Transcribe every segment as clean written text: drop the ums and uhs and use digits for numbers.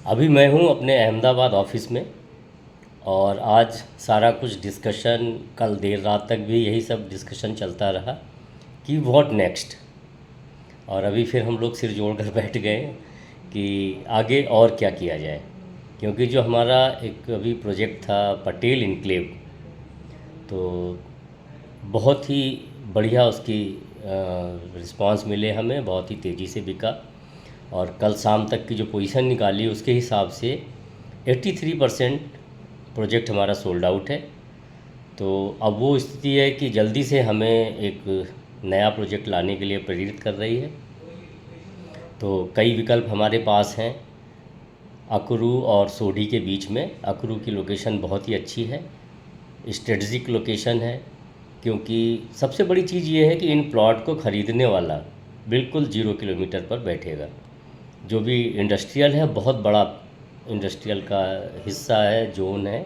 अभी मैं हूँ अपने अहमदाबाद ऑफिस में। और आज सारा कुछ डिस्कशन, कल देर रात तक भी यही सब डिस्कशन चलता रहा कि व्हाट नेक्स्ट। और अभी फिर हम लोग सिर जोड़ कर बैठ गए कि आगे और क्या किया जाए, क्योंकि जो हमारा एक अभी प्रोजेक्ट था पटेल इनक्लेव, तो बहुत ही बढ़िया उसकी रिस्पांस मिले हमें, बहुत ही तेज़ी से बिका। और कल शाम तक की जो पोजीशन निकाली उसके हिसाब से 83% प्रोजेक्ट हमारा सोल्ड आउट है। तो अब वो स्थिति है कि जल्दी से हमें एक नया प्रोजेक्ट लाने के लिए प्रेरित कर रही है। तो कई विकल्प हमारे पास हैं अकरू और सोढ़ी के बीच में। अकरू की लोकेशन बहुत ही अच्छी है, स्ट्रेटजिक लोकेशन है, क्योंकि सबसे बड़ी चीज़ ये है कि इन प्लॉट को ख़रीदने वाला बिल्कुल 0 किलोमीटर पर बैठेगा। जो भी इंडस्ट्रियल है, बहुत बड़ा इंडस्ट्रियल का हिस्सा है, जोन है,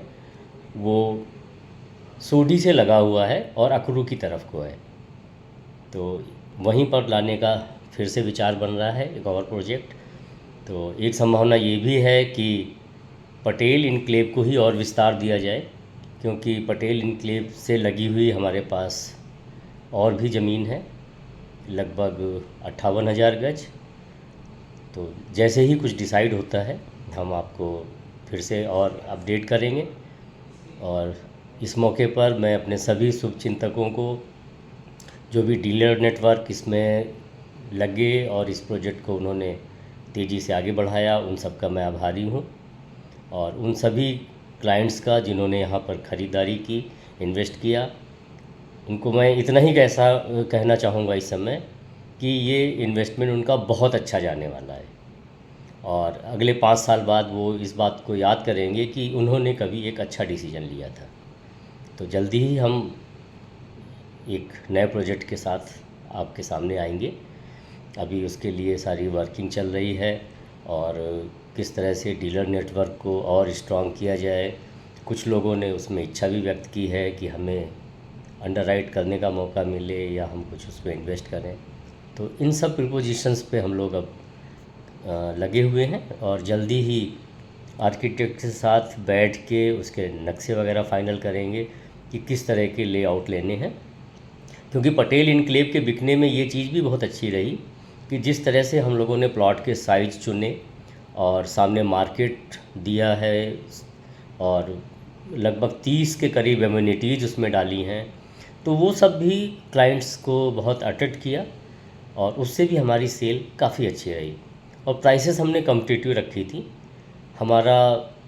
वो सोढ़ी से लगा हुआ है और अकरू की तरफ को है। तो वहीं पर लाने का फिर से विचार बन रहा है एक और प्रोजेक्ट। तो एक संभावना ये भी है कि पटेल इनक्लेव को ही और विस्तार दिया जाए, क्योंकि पटेल इनक्लेव से लगी हुई हमारे पास और भी ज़मीन है, लगभग 58,000 गज। तो जैसे ही कुछ डिसाइड होता है हम आपको फिर से और अपडेट करेंगे। और इस मौके पर मैं अपने सभी शुभचिंतकों को, जो भी डीलर नेटवर्क इसमें लगे और इस प्रोजेक्ट को उन्होंने तेज़ी से आगे बढ़ाया, उन सब का मैं आभारी हूँ। और उन सभी क्लाइंट्स का जिन्होंने यहाँ पर ख़रीदारी की, इन्वेस्ट किया, उनको मैं इतना ही कहना चाहूँगा इस समय कि ये इन्वेस्टमेंट उनका बहुत अच्छा जाने वाला है। और अगले 5 साल बाद वो इस बात को याद करेंगे कि उन्होंने कभी एक अच्छा डिसीजन लिया था। तो जल्दी ही हम एक नए प्रोजेक्ट के साथ आपके सामने आएंगे। अभी उसके लिए सारी वर्किंग चल रही है, और किस तरह से डीलर नेटवर्क को और स्ट्रॉन्ग किया जाए। कुछ लोगों ने उसमें इच्छा भी व्यक्त की है कि हमें अंडरराइट करने का मौका मिले या हम कुछ उसमें इन्वेस्ट करें। तो इन सब प्रिपोजिशंस पे हम लोग अब लगे हुए हैं, और जल्दी ही आर्किटेक्ट के साथ बैठ के उसके नक्शे वगैरह फ़ाइनल करेंगे कि किस तरह के लेआउट लेने हैं। क्योंकि पटेल इनक्लेव के बिकने में ये चीज़ भी बहुत अच्छी रही कि जिस तरह से हम लोगों ने प्लॉट के साइज़ चुने और सामने मार्केट दिया है, और लगभग 30 के करीब एम्यूनिटीज़ उसमें डाली हैं, तो वो सब भी क्लाइंट्स को बहुत अट्रैक्ट किया, और उससे भी हमारी सेल काफ़ी अच्छी रही। और प्राइसेस हमने कम्पिटिटिव रखी थी। हमारा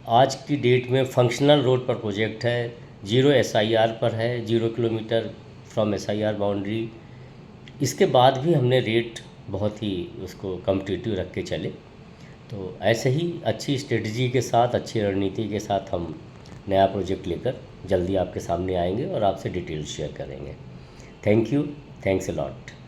आज की डेट में फंक्शनल रोड पर प्रोजेक्ट है, 0 SIR पर है, 0 किलोमीटर फ्रॉम SIR बाउंड्री। इसके बाद भी हमने रेट बहुत ही उसको कम्पिटिटिव रख के चले। तो ऐसे ही अच्छी स्ट्रेटजी के साथ, अच्छी रणनीति के साथ हम नया प्रोजेक्ट लेकर जल्दी आपके सामने आएंगे और आपसे डिटेल्स शेयर करेंगे। Thank you, thanks a lot.